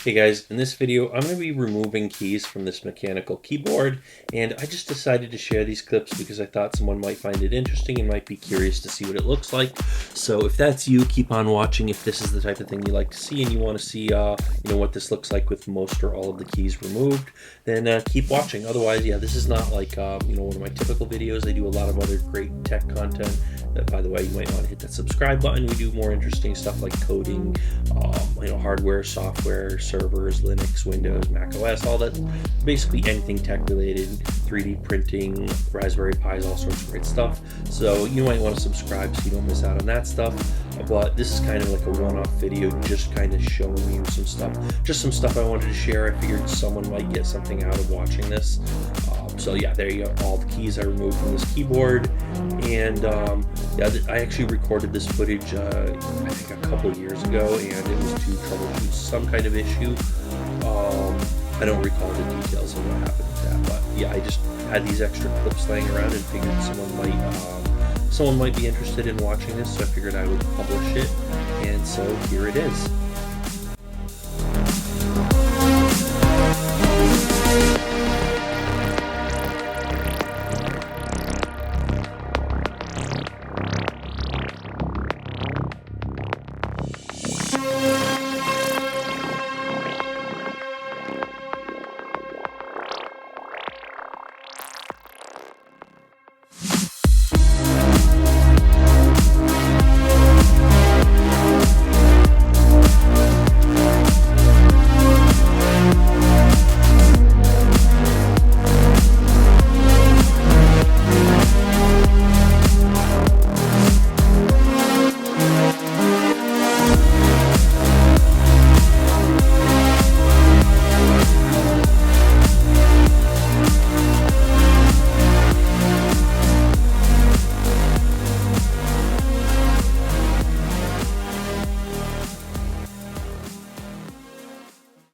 Hey guys, in this video I'm going to be removing keys from this mechanical keyboard, and I just decided to share these clips because I thought someone might find it interesting and might be curious to see what it looks like. So if that's you, keep on watching. If this is the type of thing you like to see and you want to see what this looks like with most or all of the keys removed, then keep watching. Otherwise, yeah, this is not like one of my typical videos. I do a lot of other great tech content. By the way, you might want to hit that subscribe button. We do more interesting stuff like coding, hardware, software, servers, Linux, Windows, Mac OS, all that, basically anything tech related, 3D printing, Raspberry Pis, all sorts of great stuff. So you might want to subscribe so you don't miss out on that stuff. But this is kind of like a one-off video, just kind of showing you some stuff I wanted to share. I figured someone might get something out of watching this. So yeah, there you go, all the keys I removed from this keyboard. And I actually recorded this footage I think a couple years ago, and it was to troubleshoot some kind of issue. I don't recall the details of what happened with that, but yeah, I just had these extra clips laying around and figured someone might be interested in watching this, so I figured I would publish it, and so here it is.